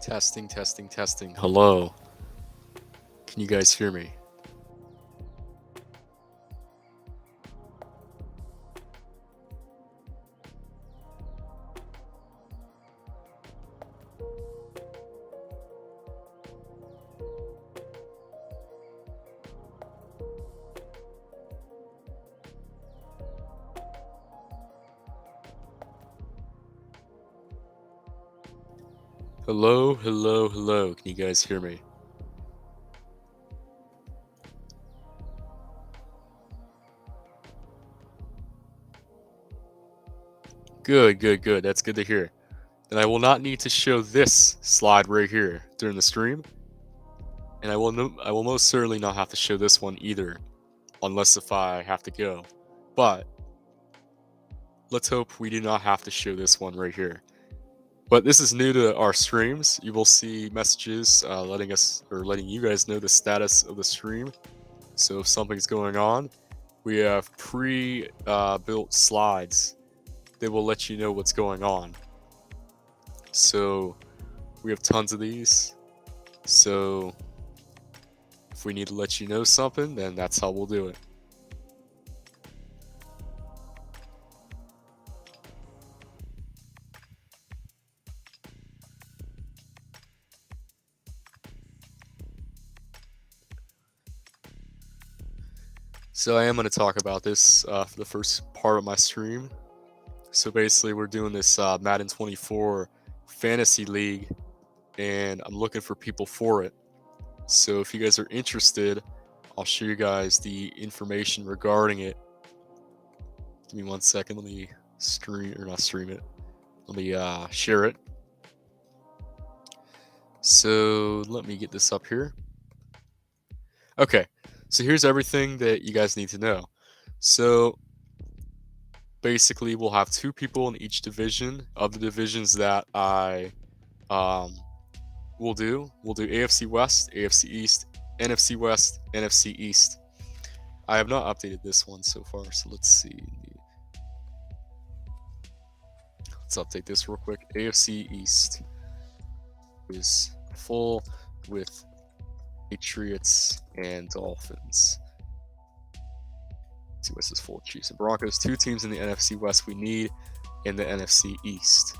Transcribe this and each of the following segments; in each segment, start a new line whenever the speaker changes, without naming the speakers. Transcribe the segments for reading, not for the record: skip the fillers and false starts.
Testing, testing, testing. Hello. Can you guys hear me? Hello, hello, hello. Can you guys hear me? Good, good, good. That's good to hear. And I will not need to show this slide right here during the stream. And I will most certainly not have to show this one either, unless if I have to go. But let's hope we do not have to show this one right here. But this is new to our streams. You will see messages letting you guys know the status of the stream. So if something's going on, we have pre-built slides that will let you know what's going on. So we have tons of these. So if we need to let you know something, then that's how we'll do it. So I am going to talk about this for the first part of my stream. So basically we're doing this Madden 24 Fantasy League, and I'm looking for people for it. So if you guys are interested, I'll show you guys the information regarding it. Give me 1 second. Let me Let me share it. So let me get this up here. Okay, so here's everything that you guys need to know. So basically we'll have 2 people in each division of the divisions that I will do. We'll do AFC West, AFC East, NFC West, NFC East. I have not updated this one so far, so let's see. Let's update this real quick. AFC East is full with Patriots and Dolphins. NFC West is full of Chiefs and Broncos. 2 teams in the NFC West we need in the NFC East.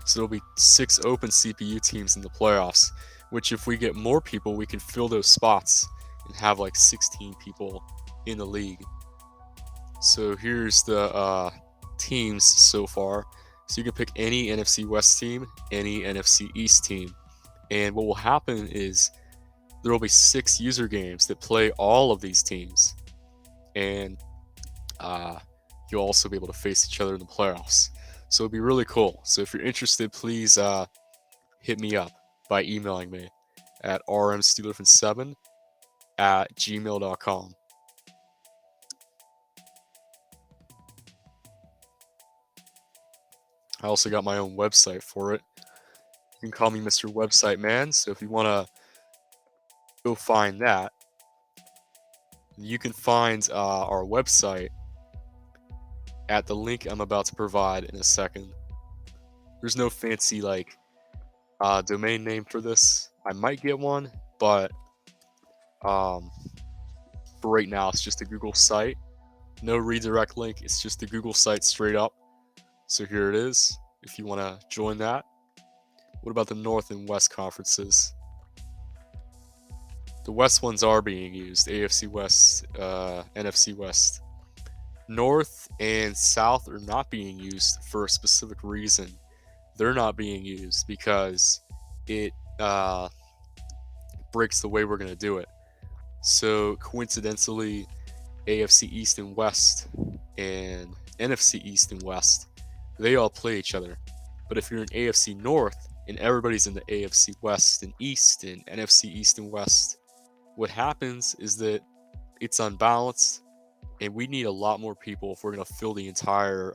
So there'll be 6 open CPU teams in the playoffs, which if we get more people, we can fill those spots and have like 16 people in the league. So here's the teams so far. So you can pick any NFC West team, any NFC East team. And what will happen is there will be 6 user games that play all of these teams. And you'll also be able to face each other in the playoffs. So it'll be really cool. So if you're interested, please hit me up by emailing me at rmsteelerfan7 at gmail.com. I also got my own website for it. You can call me Mr. Website Man. So if you want to go find that, you can find our website at the link I'm about to provide in a second. There's no fancy domain name for this. I might get one, but for right now it's just a Google site. No redirect link. It's just a Google site straight up. So here it is. If you want to join that. What about the North and West conferences? The West ones are being used. AFC West, NFC West. North and South are not being used for a specific reason. They're not being used because it breaks the way we're going to do it. So coincidentally, AFC East and West and NFC East and West, they all play each other. But if you're in AFC North and everybody's in the AFC West and East and NFC East and West, what happens is that it's unbalanced, and we need a lot more people if we're going to fill the entire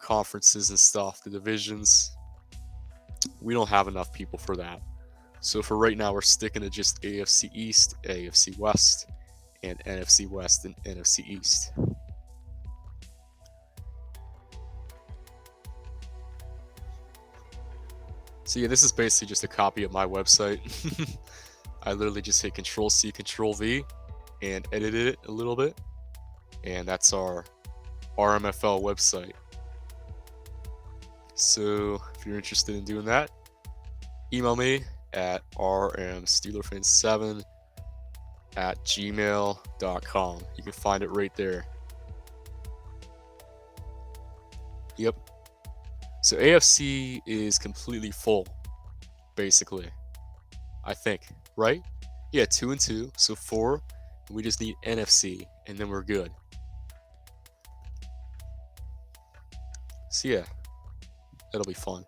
conferences and stuff, the divisions. We don't have enough people for that. So for right now, we're sticking to just AFC East, AFC West, and NFC West and NFC East. So yeah, this is basically just a copy of my website. I literally just hit Control C, Control V, and edited it a little bit. And that's our RMFL website. So if you're interested in doing that, email me at rmsteelerfan7 at gmail.com. You can find it right there. Yep. So AFC is completely full, basically. I think, right? Yeah, 2 and 2, so 4. We just need NFC, and then we're good. So yeah, that'll be fun.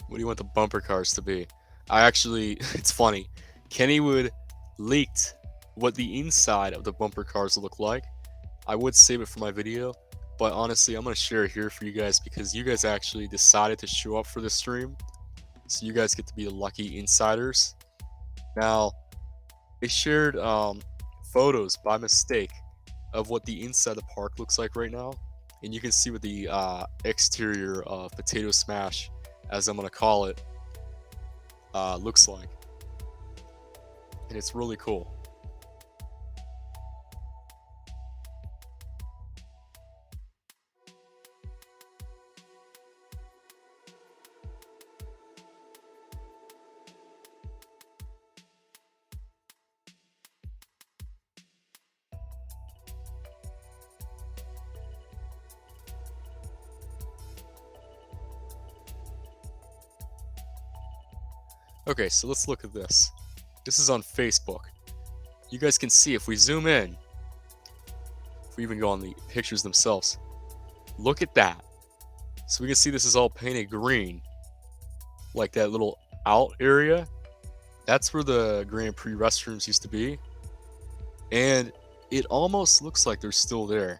What do you want the bumper cars to be? I actually, it's funny. Kennywood leaked what the inside of the bumper cars look like. I would save it for my video, but honestly, I'm going to share it here for you guys because you guys actually decided to show up for this stream. So you guys get to be the lucky insiders. Now, they shared photos by mistake of what the inside of the park looks like right now. And you can see what the exterior of Potato Smash, as I'm going to call it, looks like. And it's really cool. Okay, so let's look at this. This is on Facebook. You guys can see if we zoom in, if we even go on the pictures themselves, look at that. So we can see this is all painted green, like that little out area. That's where the Grand Prix restrooms used to be. And it almost looks like they're still there,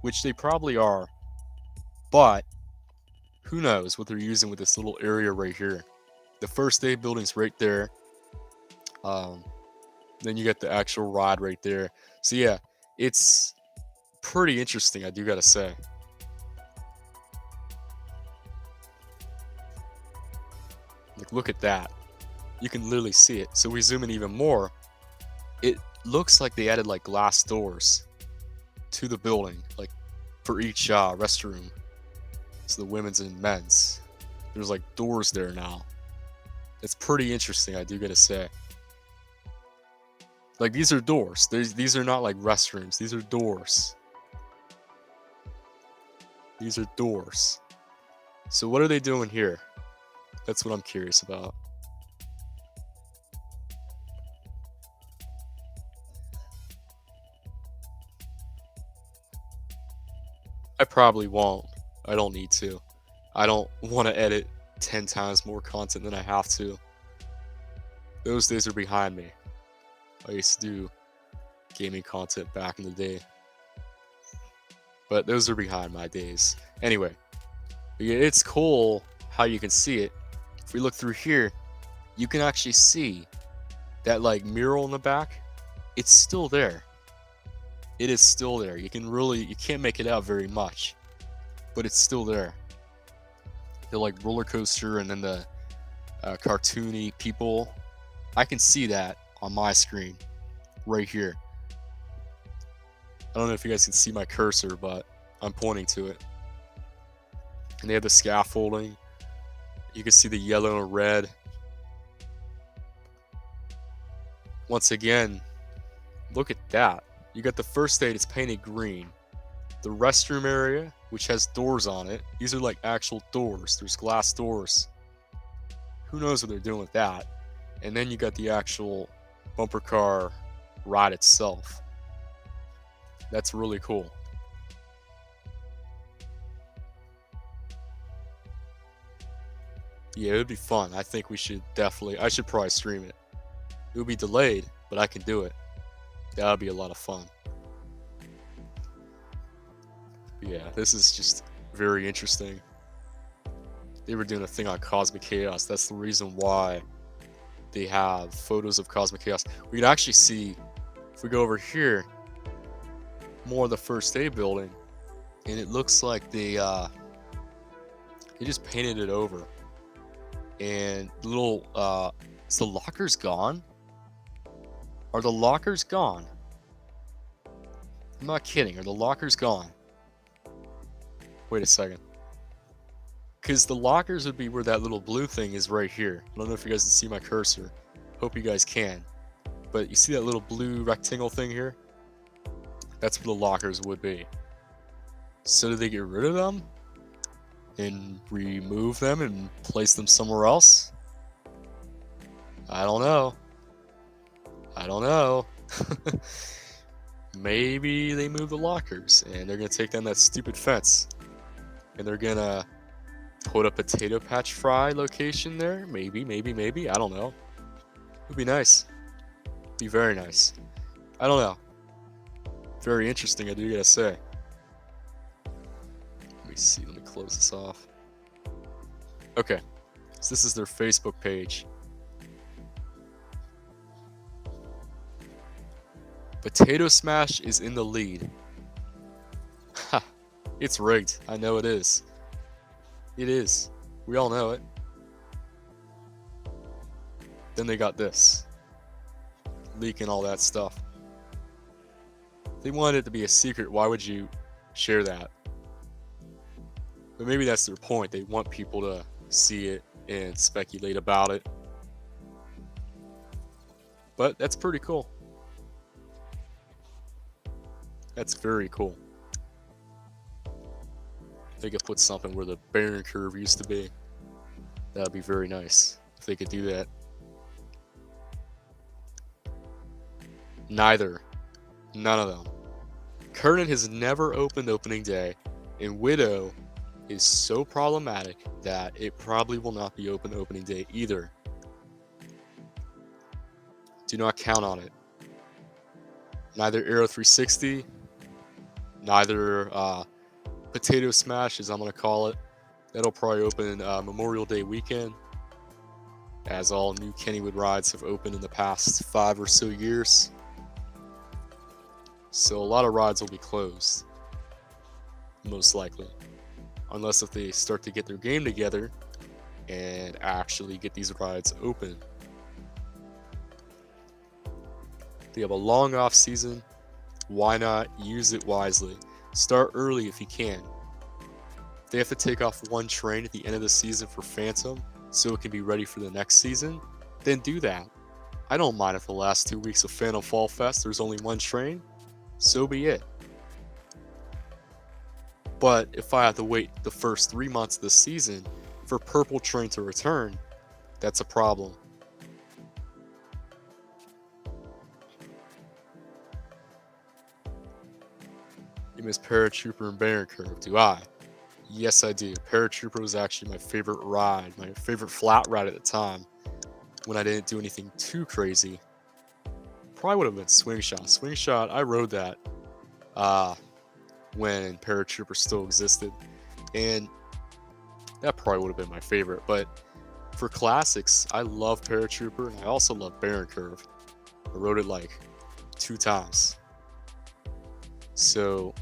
which they probably are. But who knows what they're using with this little area right here. The first day building's right there. Then you get the actual ride right there. So yeah, it's pretty interesting, I do gotta say. Like, look at that. You can literally see it. So we zoom in even more. It looks like they added like glass doors to the building, like for each restroom. So the women's and men's. There's like doors there now. It's pretty interesting, I do gotta say. Like, these are doors. These are not like restrooms. These are doors. These are doors. So what are they doing here? That's what I'm curious about. I probably won't. I don't need to. I don't want to edit 10 times more content than I have to. Those days are behind me. I used to do gaming content back in the day. But those are behind my days. Anyway, yeah, it's cool how you can see it. If we look through here, you can actually see that like mural in the back. It's still there. It is still there. You can't make it out very much, but it's still there. The like roller coaster and then the cartoony people. I can see that on my screen right here. I don't know if you guys can see my cursor, but I'm pointing to it. And they have the scaffolding. You can see the yellow and red. Once again, look at that. You got the first aid, it's painted green. The restroom area, which has doors on it. These are like actual doors. There's glass doors. Who knows what they're doing with that? And then you got the actual bumper car ride itself. That's really cool. Yeah, it would be fun. I think I should probably stream it. It would be delayed, but I can do it. That would be a lot of fun. But yeah, this is just very interesting. They were doing a thing on Cosmic Chaos. That's the reason why they have photos of Cosmic Chaos. We can actually see, if we go over here, more of the first day building, and it looks like they just painted it over. And the little, is the lockers gone? Are the lockers gone? I'm not kidding. Are the lockers gone? Wait a second. Because the lockers would be where that little blue thing is right here. I don't know if you guys can see my cursor. Hope you guys can. But you see that little blue rectangle thing here? That's where the lockers would be. So did they get rid of them? And remove them and place them somewhere else? I don't know. I don't know. Maybe they moved the lockers and they're going to take down that stupid fence. And they're going to put a potato patch fry location there? Maybe. I don't know. It would be nice. Be very nice. I don't know. Very interesting, I do gotta say. Let me see. Let me close this off. Okay. So this is their Facebook page. Potato Smash is in the lead. Ha. It's rigged. I know it is. It is. We all know it. Then they got this. Leaking all that stuff. If they wanted it to be a secret, why would you share that? But maybe that's their point. They want people to see it and speculate about it. But that's pretty cool. That's very cool. They could put something where the Barren curve used to be. That would be very nice if they could do that. Neither. None of them. Kernan has never opened opening day, and Widow is so problematic that it probably will not be open opening day either. Do not count on it. Neither Aero 360, neither Potato Smash, as I'm going to call it. That'll probably open Memorial Day weekend, as all new Kennywood rides have opened in the past 5 or so years. So a lot of rides will be closed, most likely. Unless if they start to get their game together and actually get these rides open. They have a long off season. Why not use it wisely? Start early if you can. If they have to take off one train at the end of the season for Phantom so it can be ready for the next season, then do that. I don't mind if the last 2 weeks of Phantom Fall Fest there's only one train. So be it. But if I have to wait the first 3 months of the season for Purple Train to return, that's a problem. You miss Paratrooper and Barren Curve, do I? Yes, I do. Paratrooper was actually my favorite ride, my favorite flat ride at the time, when I didn't do anything too crazy. Probably would have been Swing Shot. Swing Shot, I rode that when Paratrooper still existed, and that probably would have been my favorite. But for classics, I love Paratrooper, and I also love Barren Curve. I rode it like 2 times. So,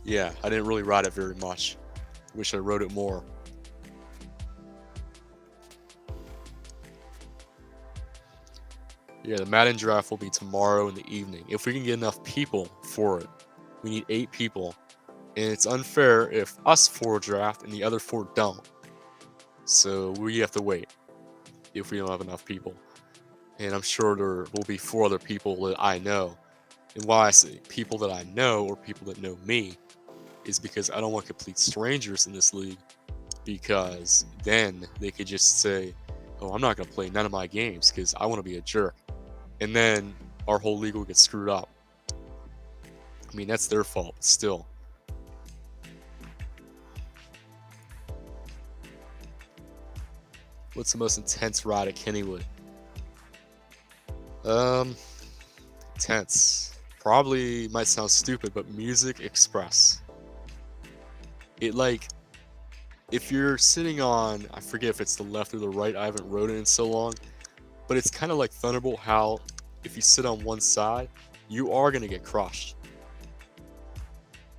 yeah, I didn't really ride it very much. Wish I rode it more. Yeah, the Madden draft will be tomorrow in the evening. If we can get enough people for it. We need 8 people. And it's unfair if us 4 draft and the other 4 don't. So we have to wait if we don't have enough people. And I'm sure there will be 4 other people that I know. And why I say people that I know or people that know me is because I don't want complete strangers in this league. Because then they could just say, oh, I'm not going to play none of my games because I want to be a jerk. And then our whole league will get screwed up. I mean, that's their fault, but still. What's the most intense ride at Kennywood? Intense. Probably might sound stupid, but Music Express. It like, if you're sitting on, I forget if it's the left or the right, I haven't rode it in so long, but it's kind of like Thunderbolt, how if you sit on one side, you are going to get crushed.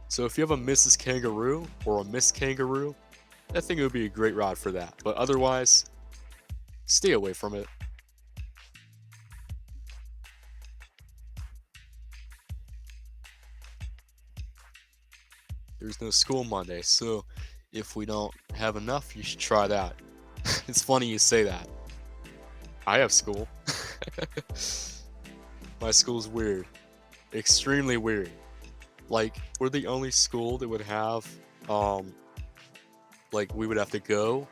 So if you have a Mrs. Kangaroo or a Miss Kangaroo, I think it would be a great ride for that. But otherwise, stay away from it. There's no school Monday, so if we don't have enough, you should try that. It's funny you say that. I have school. My school's weird. Extremely weird. Like, we're the only school that would have, like, we would have to go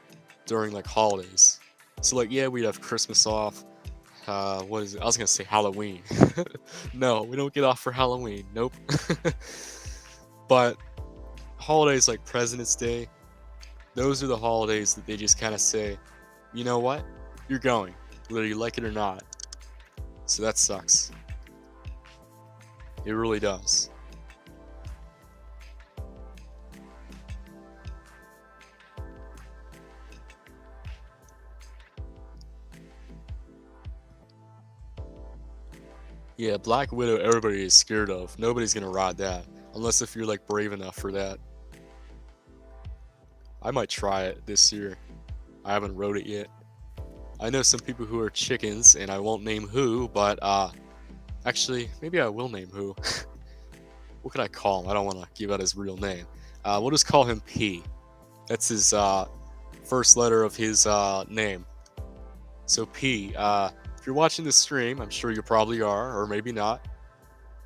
during, like, holidays. So, like, yeah, we'd have Christmas off. What is it? I was gonna say Halloween. No, we don't get off for Halloween. Nope. But holidays like President's Day, those are the holidays that they just kind of say, you know what? You're going, whether you like it or not. So that sucks. It really does. Yeah, Black Widow, everybody is scared of. Nobody's gonna ride that. Unless if you're like brave enough for that. I might try it this year. I haven't rode it yet. I know some people who are chickens, and I won't name who, but actually, maybe I will name who. What could I call him? I don't want to give out his real name. We'll just call him P. That's his first letter of his name. So P, if you're watching this stream, I'm sure you probably are, or maybe not.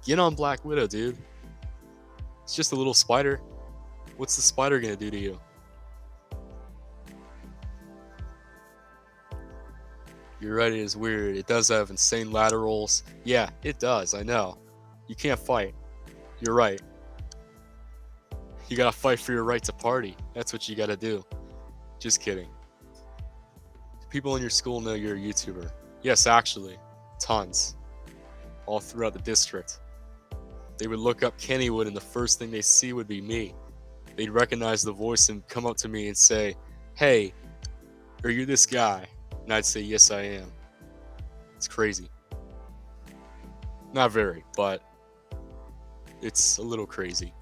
Get on Black Widow, dude. It's just a little spider. What's the spider gonna do to you? You're right, it is weird. It does have insane laterals. Yeah, it does, I know. You can't fight. You're right. You gotta fight for your right to party. That's what you gotta do. Just kidding. People in your school know you're a YouTuber. Yes, actually. Tons. All throughout the district. They would look up Kennywood and the first thing they see would be me. They'd recognize the voice and come up to me and say, hey, are you this guy? And I'd say, yes, I am. It's crazy. Not very, but it's a little crazy.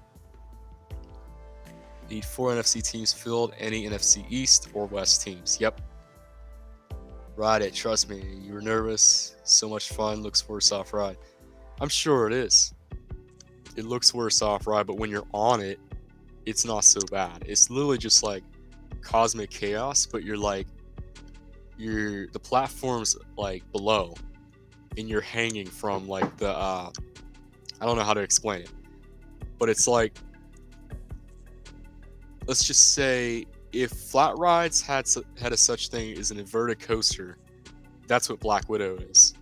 Need 4 NFC teams filled, any NFC East or West teams. Yep. Ride it, trust me. You were nervous. So much fun. Looks worse off ride. I'm sure it is. It looks worse off ride, but when you're on it, it's not so bad. It's literally just like cosmic chaos, but you're like, the platform's like below, and you're hanging from like the I don't know how to explain it, but it's like, let's just say if flat rides had a such thing as an inverted coaster, that's what Black Widow is.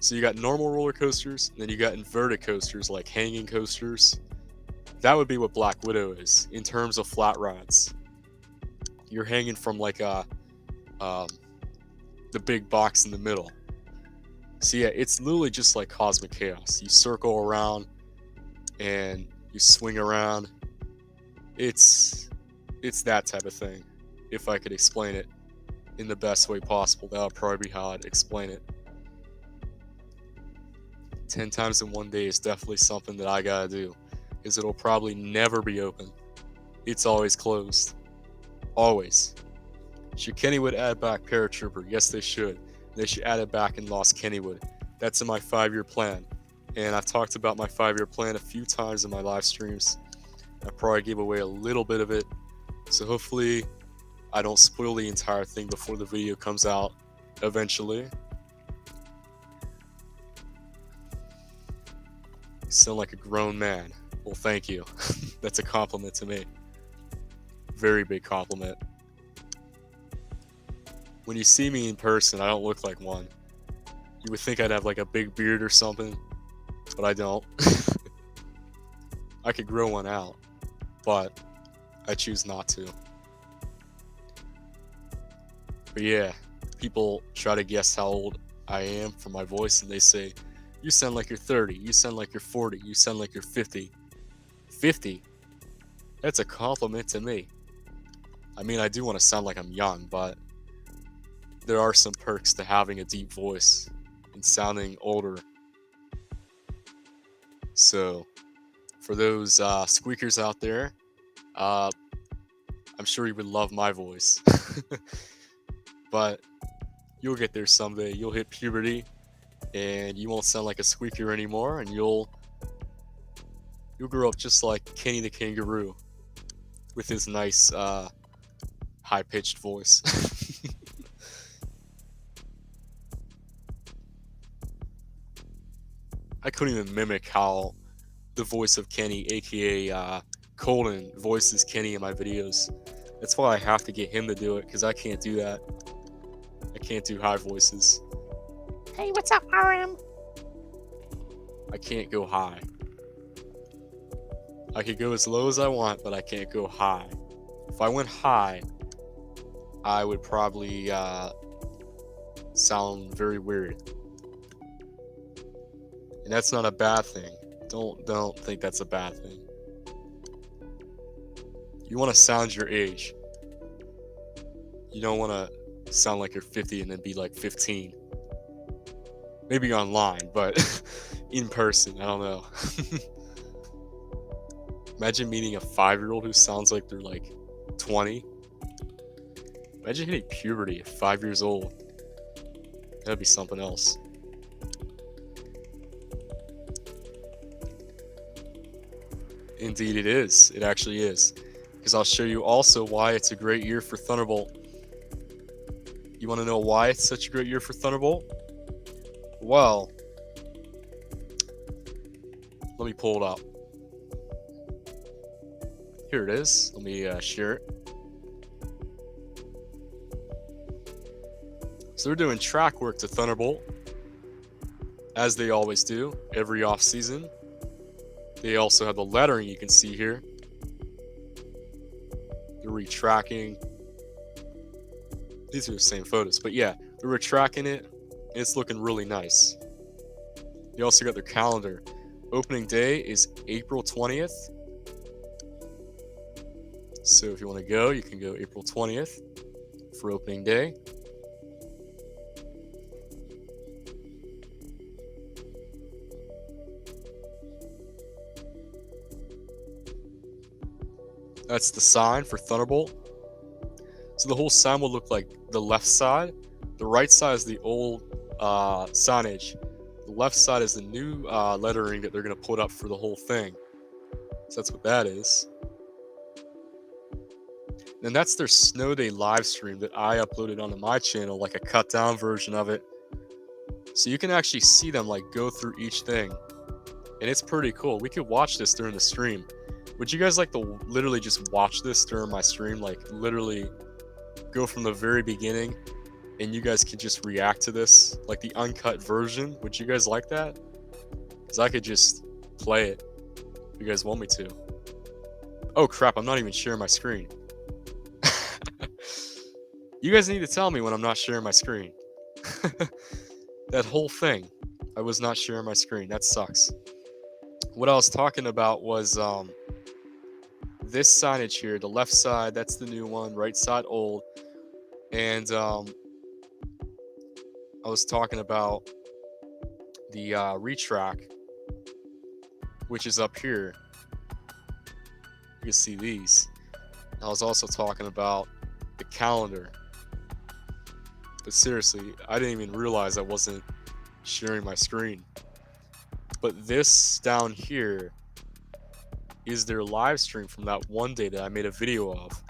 So you got normal roller coasters, and then you got inverted coasters like hanging coasters. That would be what Black Widow is in terms of flat rides. You're hanging from like the big box in the middle. So yeah, it's literally just like cosmic chaos. You circle around and you swing around. It's that type of thing. If I could explain it in the best way possible, that would probably be how I'd explain it. 10 times in one day is definitely something that I gotta do, because it'll probably never be open. It's always closed. Always. Should Kennywood add back Paratrooper? Yes, they should. They should add it back in Lost Kennywood. That's in my 5-year plan. And I've talked about my 5-year plan a few times in my live streams. I probably gave away a little bit of it. So hopefully I don't spoil the entire thing before the video comes out eventually. You sound like a grown man. Well, thank you. That's a compliment to me. Very big compliment. When you see me in person, I don't look like one. You would think I'd have like a big beard or something, but I don't. I could grow one out, but I choose not to. But yeah, people try to guess how old I am from my voice, and they say, you sound like you're 30, you sound like you're 40, you sound like you're 50. 50? That's a compliment to me. I mean, I do want to sound like I'm young, but there are some perks to having a deep voice and sounding older. So, for those squeakers out there, I'm sure you would love my voice. But you'll get there someday. You'll hit puberty, and you won't sound like a squeaker anymore, and you'll grow up just like Kenny the Kangaroo with his nice high-pitched voice. I couldn't even mimic how the voice of Kenny, aka Colton, voices Kenny in my videos. That's why I have to get him to do it, because I can't do that. I can't do high voices.
Hey, what's up, RM?
I can't go high. I could go as low as I want, but I can't go high. If I went high, I would probably sound very weird. And that's not a bad thing. Don't think that's a bad thing. You want to sound your age. You don't want to sound like you're 50 and then be like 15. Maybe online, but in person, I don't know. Imagine meeting a 5-year-old who sounds like they're like 20. Imagine hitting puberty at 5 years old. That'd be something else. Indeed it is. It actually is. Because I'll show you also why it's a great year for Thunderbolt. You want to know why it's such a great year for Thunderbolt? Well, let me pull it up. Here it is. Let me share it. So they're doing track work to Thunderbolt, as they always do, every off season. They also have the lettering you can see here. They're retracking. These are the same photos, but yeah, they're retracting it, and it's looking really nice. They also got their calendar. Opening day is April 20th. So if you want to go, you can go April 20th for opening day. That's the sign for Thunderbolt. So the whole sign will look like the left side. The right side is the old signage. The left side is the new lettering that they're going to put up for the whole thing. So that's what that is. And that's their Snow Day live stream that I uploaded onto my channel, like a cut down version of it. So you can actually see them like go through each thing. And it's pretty cool. We could watch this during the stream. Would you guys like to literally just watch this during my stream? Like literally go from the very beginning and you guys could just react to this, like the uncut version. Would you guys like that? Because I could just play it if you guys want me to. Oh crap, I'm not even sharing my screen. You guys need to tell me when I'm not sharing my screen. That whole thing, I was not sharing my screen. That sucks. What I was talking about was this signage here. The left side, that's the new one. Right side, old. And I was talking about the retrack, which is up here. You can see these. I was also talking about the calendar. But seriously, I didn't even realize I wasn't sharing my screen. But this down here is their live stream from that one day that I made a video of.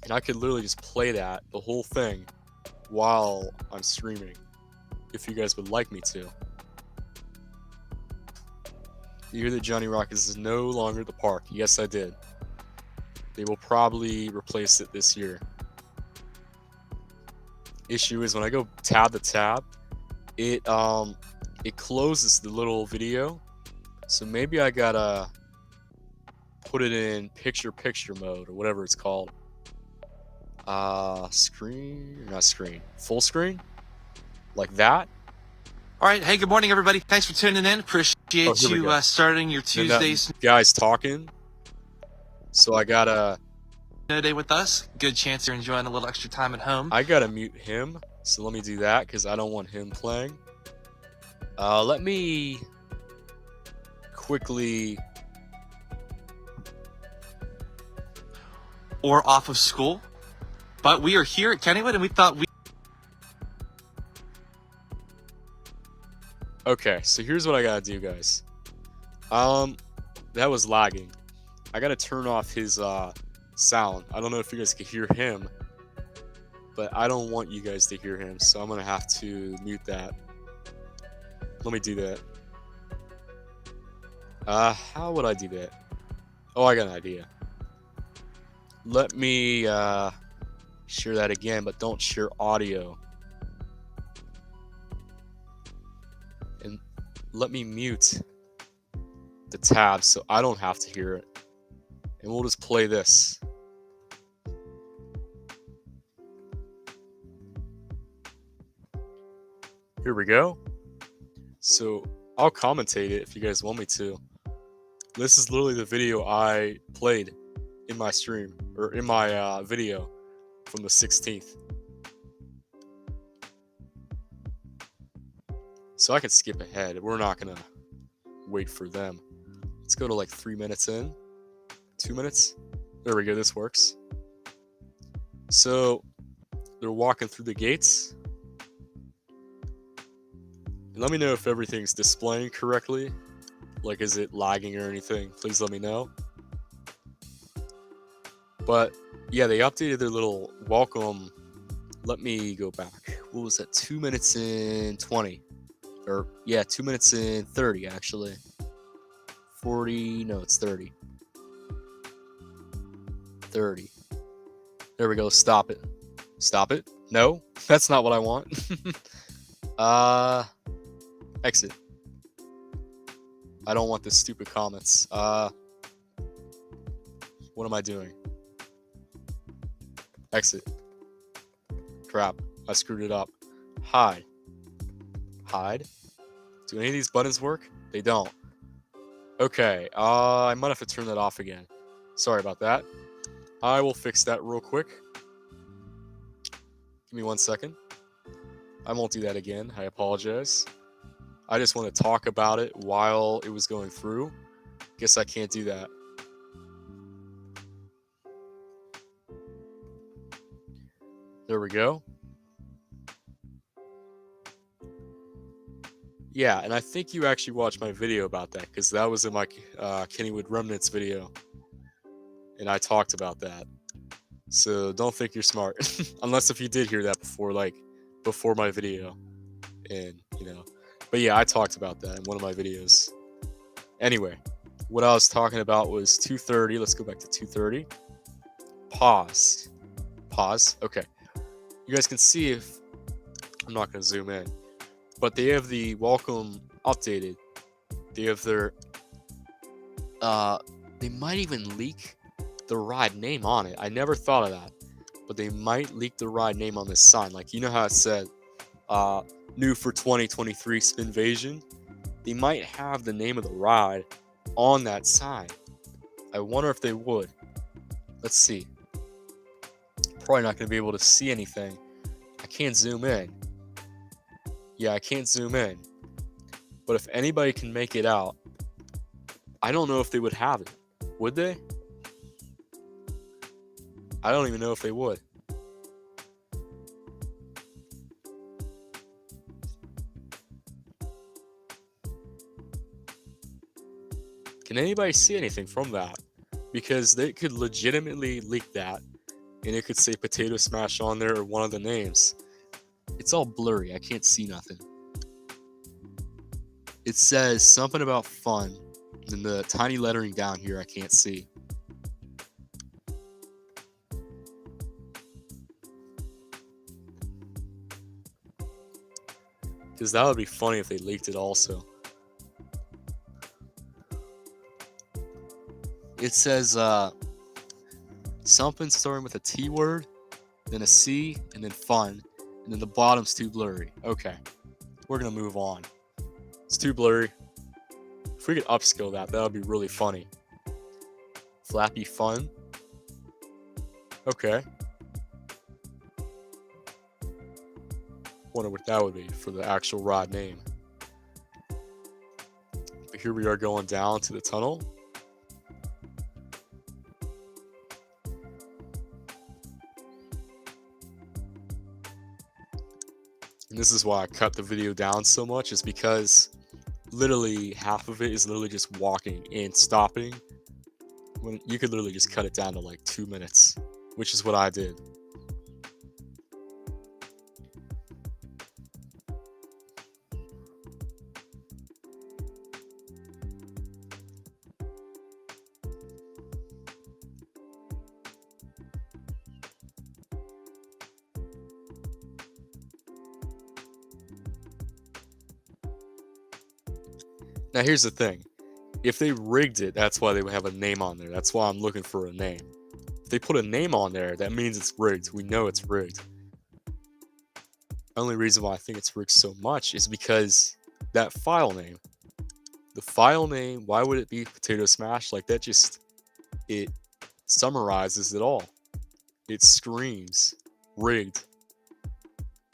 And I could literally just play that, the whole thing, while I'm streaming, if you guys would like me to. You hear that Johnny Rockets is no longer at the park. Yes, I did. They will probably replace it this year. issue is when I go tab to tab, it closes the little video. So maybe I gotta put it in picture mode or whatever it's called. Full screen, like that.
All right. Hey, good morning, everybody. Thanks for tuning in.
Oh,
Appreciate
here we
you
go.
starting your
Then that
Tuesday
guy's talking, so I gotta
snow day with us. Good chance you're enjoying a little extra time at home.
mute him. So let me do that because I don't want him playing. Let me quickly.
Or off of school. But we are here at Kennywood, and we thought we...
Okay, so here's what I gotta do, guys. That was lagging. I gotta turn off his sound. I don't know if you guys can hear him, but I don't want you guys to hear him, so I'm gonna have to mute that. Let me do that. How would I do that? Oh, I got an idea. Let me share that again, but don't share audio. And let me mute the tab so I don't have to hear it. And we'll just play this. Here we go. So I'll commentate it if you guys want me to. This is literally the video I played in my stream, or in my video from the 16th. So I can skip ahead. We're not gonna wait for them. Let's go to like 3 minutes in. 2 minutes. There we go, this works. So they're walking through the gates. And let me know if everything's displaying correctly. Like, is it lagging or anything? Please let me know. But yeah, they updated their little welcome. Let me go back. What was that? 2 minutes and 20. Or yeah, 2 minutes and 30 actually. 40, no, it's 30. 30. There we go. Stop it. Stop it. No, that's not what I want. Exit. I don't want this stupid comments. What am I doing? Exit. Crap. I screwed it up. Hide. Hide. Do any of these buttons work? They don't. Okay. I might have to turn that off again. Sorry about that. I will fix that real quick. Give me 1 second. I won't do that again. I apologize. I just want to talk about it while it was going through. Guess I can't do that. There we go. Yeah, and I think you actually watched my video about that, because that was in my Kennywood Remnants video. And I talked about that. So don't think you're smart. Unless if you did hear that before, like, before my video. And, you know. But yeah, I talked about that in one of my videos. Anyway, what I was talking about was 2:30. Let's go back to 2:30. Pause. Pause. Okay. You guys can see if... I'm not going to zoom in. But they have the welcome updated. They have their... they might even leak the ride name on it. I never thought of that. But they might leak the ride name on this sign. Like, you know how it said... new for 2023 Spinvasion. They might have the name of the ride on that sign. I wonder if they would. Let's see. Probably not going to be able to see anything. I can't zoom in. Yeah, I can't zoom in. But if anybody can make it out, I don't know if they would have it. Would they? I don't even know if they would. Can anybody see anything from that? Because they could legitimately leak that, and it could say Potato Smash on there or one of the names. It's all blurry. I can't see nothing. It says something about fun, and the tiny lettering down here I can't see. Because that would be funny if they leaked it also. It says something starting with a T word, then a C, and then fun, and then the bottom's too blurry. Okay, we're gonna move on. It's too blurry. If we could upscale that, that would be really funny. Flappy fun. Okay. Wonder what that would be for the actual rod name. But here we are going down to the tunnel. And this is why I cut the video down so much, is because literally half of it is literally just walking and stopping. When you could literally just cut it down to like 2 minutes, which is what I did. Now here's the thing. If they rigged it, that's why they would have a name on there. That's why I'm looking for a name. If they put a name on there, that means it's rigged. We know it's rigged. The only reason why I think it's rigged so much is because that file name. The file name, why would it be Potato Smash? Like that just, it summarizes it all. It screams rigged.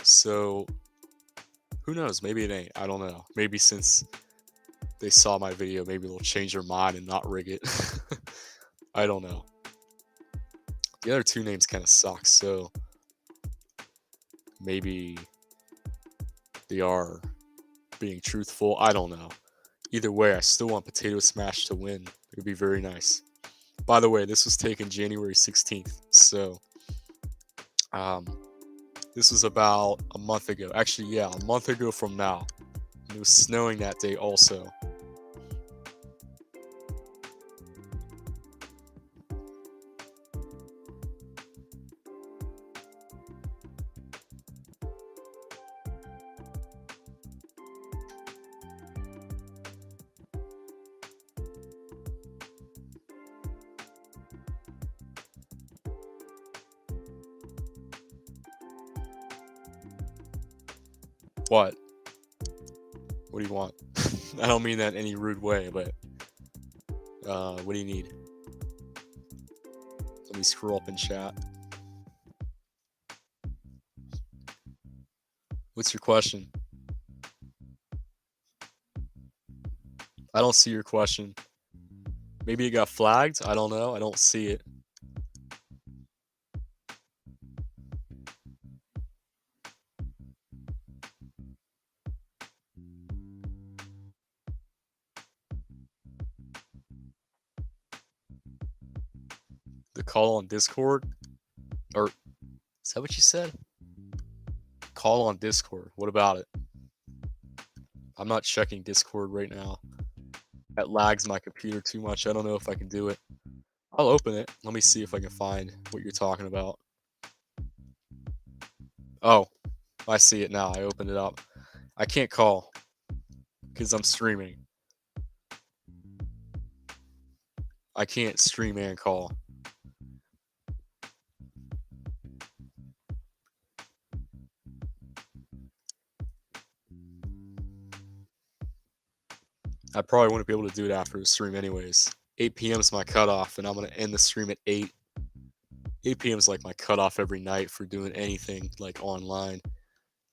So who knows? Maybe it ain't. I don't know. Maybe since they saw my video, maybe they'll change their mind and not rig it. I don't know. The other two names kind of suck, so maybe they are being truthful. I don't know. Either way, I still want Potato Smash to win. It would be very nice. By the way, this was taken January 16th, so this was about a month ago. Actually, yeah, a month ago from now. It was snowing that day also. What? What do you want? I don't mean that in any rude way, but what do you need? Let me scroll up in chat. What's your question? I don't see your question. Maybe it got flagged? I don't know. I don't see it. The call on Discord? Or is that what you said? Call on Discord. What about it? I'm not checking Discord right now. That lags my computer too much. I don't know if I can do it. I'll open it. Let me see if I can find what you're talking about. Oh, I see it now. I opened it up. I can't call because I'm streaming. I can't stream and call. I probably wouldn't be able to do it after the stream anyways. 8 p.m. is my cutoff, and I'm going to end the stream at 8. 8 p.m. is like my cutoff every night for doing anything like online.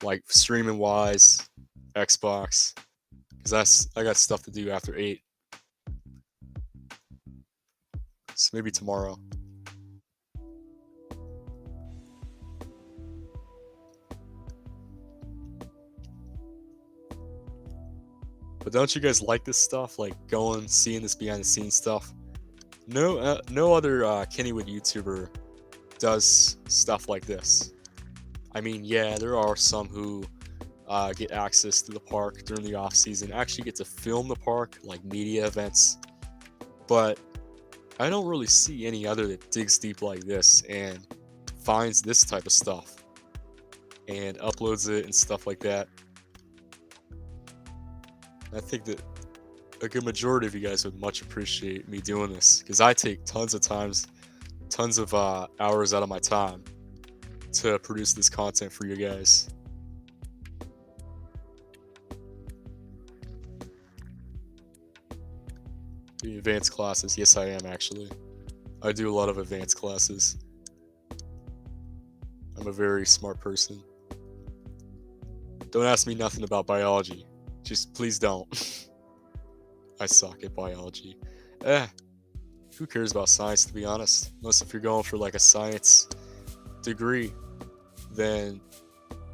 Like streaming wise, Xbox. Because I got stuff to do after 8. So maybe tomorrow. But don't you guys like this stuff? Like going, seeing this behind the scenes stuff? No other Kennywood YouTuber does stuff like this. I mean, yeah, there are some who get access to the park during the off season, actually get to film the park, like media events. But I don't really see any other that digs deep like this and finds this type of stuff and uploads it and stuff like that. I think that a good majority of you guys would much appreciate me doing this, because I take tons of hours out of my time to produce this content for you guys. The advanced classes, yes I am actually. I do a lot of advanced classes. I'm a very smart person. Don't ask me nothing about biology. Just please don't. I suck at biology. Who cares about science, to be honest? Unless if you're going for like a science degree, then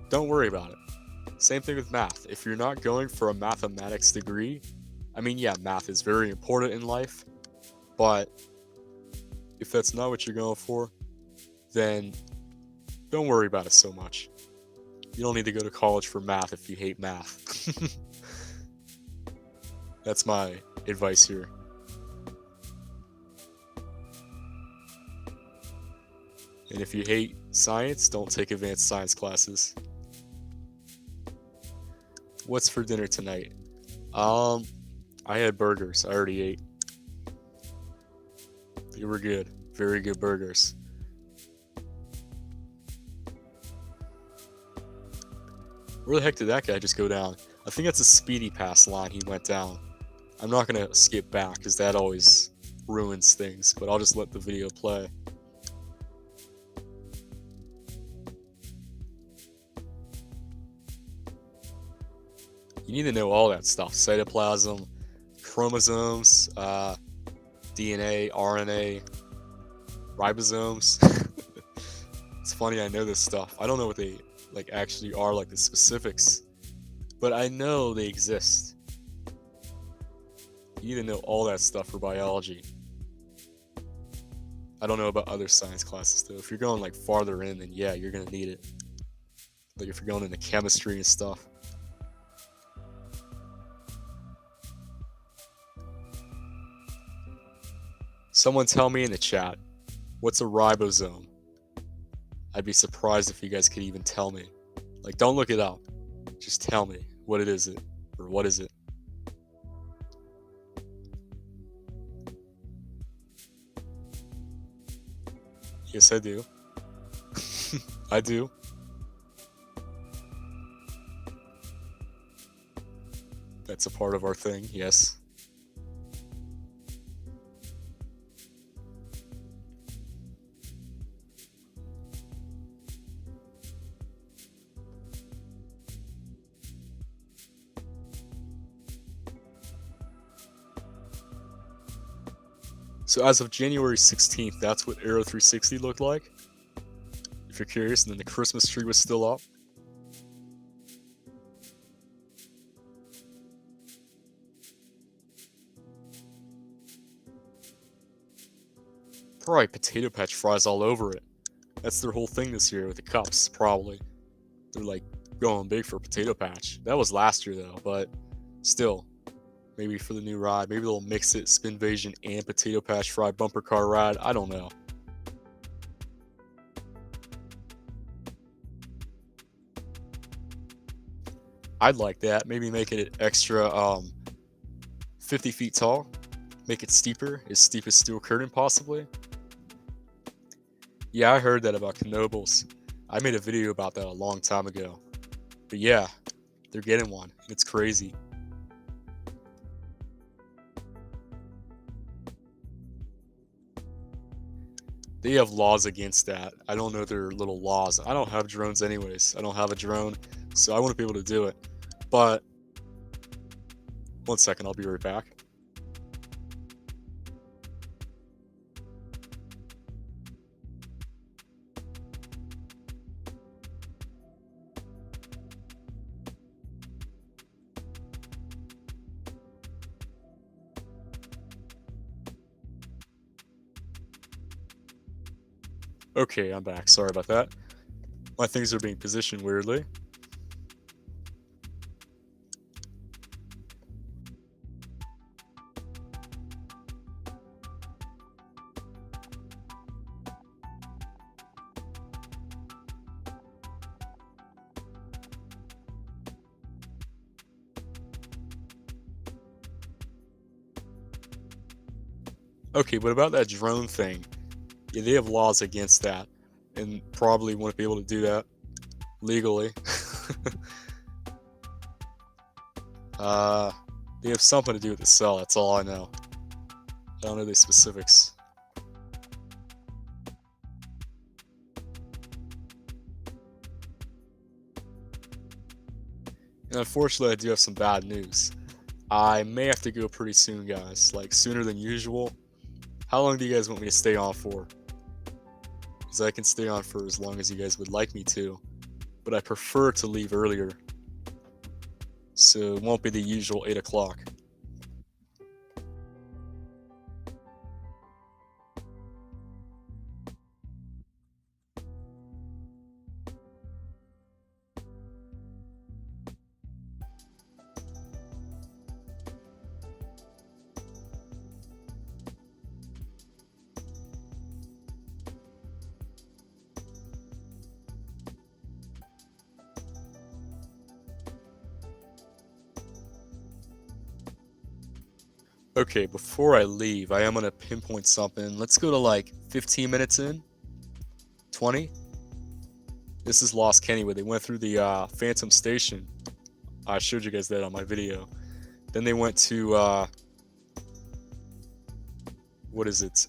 don't worry about it. Same thing with math. If you're not going for a mathematics degree, I mean, yeah, math is very important in life, but if that's not what you're going for, then don't worry about it so much. You don't need to go to college for math if you hate math. That's my advice here. And if you hate science, don't take advanced science classes. What's for dinner tonight? I had burgers. I already ate. They were good. Very good burgers. Where the heck did that guy just go down? I think that's a speedy pass line he went down. I'm not going to skip back because that always ruins things, but I'll just let the video play. You need to know all that stuff. Cytoplasm, chromosomes, DNA, RNA, ribosomes. It's funny I know this stuff. I don't know what they like actually are, like the specifics, but I know they exist. You need to know all that stuff for biology. I don't know about other science classes though. If you're going like farther in, then yeah, you're gonna need it. Like if you're going into chemistry and stuff. Someone tell me in the chat, what's a ribosome? I'd be surprised if you guys could even tell me. Like, don't look it up. Just tell me what it is, or what is it? Yes, I do. I do. That's a part of our thing, yes. So as of January 16th, that's what Arrow 360 looked like. If you're curious, and then the Christmas tree was still up. Probably potato patch fries all over it. That's their whole thing this year with the cups, probably. They're like going big for potato patch. That was last year though, but still. Maybe for the new ride. Maybe they'll mix it, Spinvasion and Potato Patch Fry bumper car ride. I don't know. I'd like that. Maybe make it extra 50 feet tall. Make it steeper, as steep as Steel Curtain possibly. Yeah, I heard that about Knobles. I made a video about that a long time ago. But yeah, they're getting one. It's crazy. They have laws against that. I don't know their little laws. I don't have drones anyways. I don't have a drone, so I wouldn't be able to do it. But, one second, I'll be right back. Okay, I'm back. Sorry about that. My things are being positioned weirdly. Okay, but about that drone thing, yeah, they have laws against that, and probably wouldn't be able to do that legally. They have something to do with the cell, that's all I know. I don't know the specifics. And unfortunately, I do have some bad news. I may have to go pretty soon, guys, like sooner than usual. How long do you guys want me to stay on for? Because I can stay on for as long as you guys would like me to, but I prefer to leave earlier. So it won't be the usual 8 o'clock. Okay, before I leave, I am going to pinpoint something. Let's go to like 15 minutes in. 20. This is Lost Kennywood. They went through the Phantom Station. I showed you guys that on my video. Then they went to, what is it?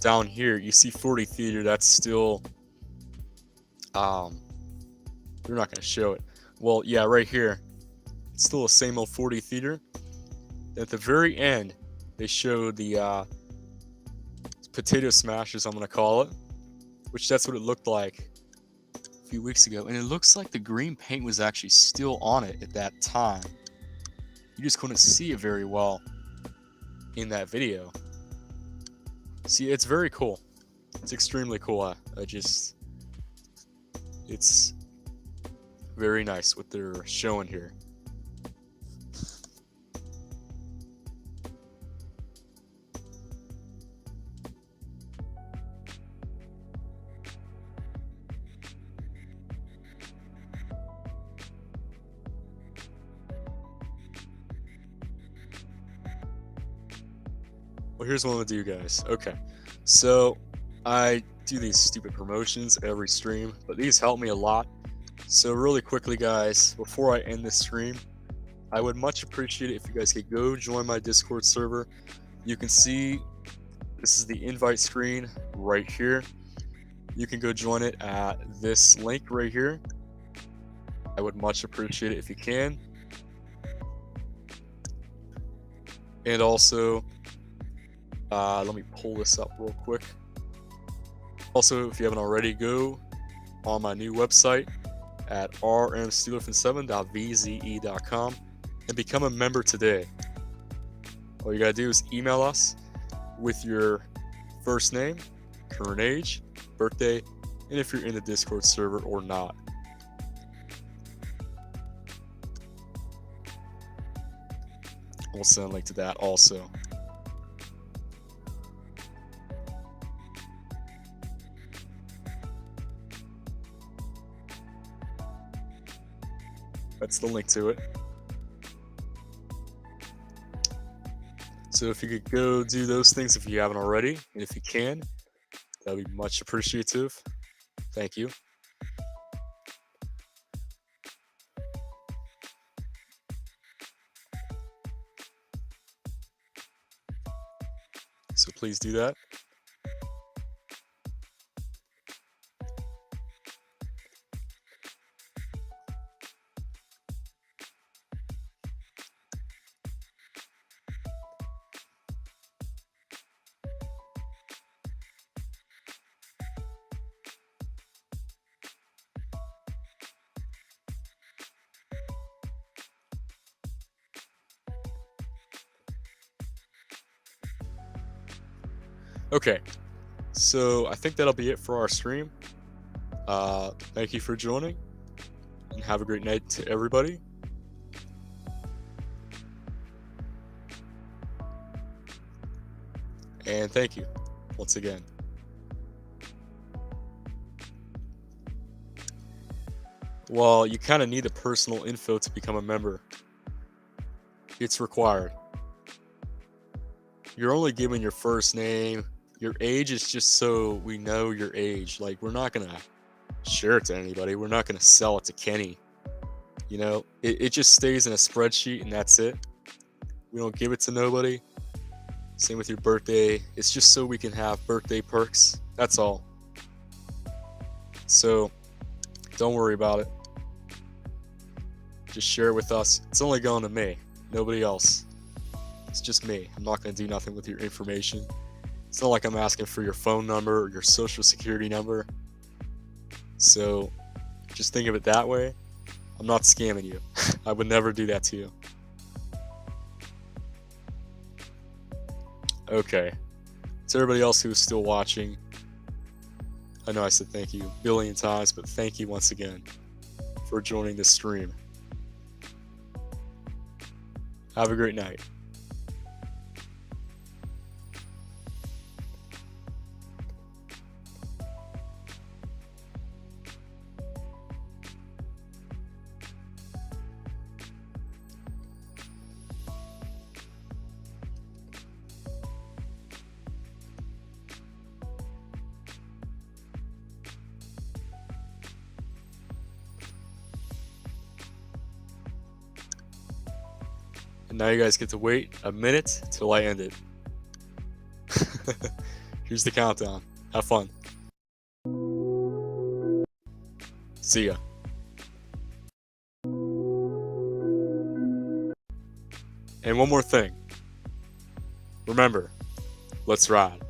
Down here, you see 40 Theater. That's still, they're not going to show it. Well, yeah, right here. It's still the same old 40 Theater. At the very end, they showed the potato smashers, I'm going to call it, which that's what it looked like a few weeks ago. And it looks like the green paint was actually still on it at that time. You just couldn't see it very well in that video. See, it's very cool. It's extremely cool. It's very nice what they're showing here. Well, here's what I'm gonna do, guys. Okay, so I do these stupid promotions every stream, but these help me a lot. So really quickly, guys, before I end this stream, I would much appreciate it if you guys could go join my Discord server. You can see this is the invite screen right here. You can go join it at this link right here. I would much appreciate it if you can. And also, let me pull this up real quick. Also, if you haven't already, go on my new website at rmsteelerfan7.vze.com and become a member today. All you gotta do is email us with your first name, current age, birthday, and if you're in the Discord server or not. We'll send a link to that also. That's the link to it. So if you could go do those things if you haven't already, and if you can, that would be much appreciative. Thank you. So please do that. Okay, so I think that'll be it for our stream. Thank you for joining, and have a great night to everybody. And thank you once again. Well, you kind of need the personal info to become a member. It's required. You're only giving your first name. Your age is just so we know your age. Like, we're not going to share it to anybody. We're not going to sell it to Kenny. You know, it just stays in a spreadsheet and that's it. We don't give it to nobody. Same with your birthday. It's just so we can have birthday perks. That's all. So don't worry about it. Just share it with us. It's only going to me, nobody else. It's just me. I'm not going to do nothing with your information. It's not like I'm asking for your phone number or your social security number. So just think of it that way. I'm not scamming you. I would never do that to you. Okay. To everybody else who is still watching, I know I said thank you a billion times, but thank you once again for joining this stream. Have a great night. And now you guys get to wait a minute till I end it. Here's the countdown. Have fun. See ya. And one more thing. Remember, let's ride.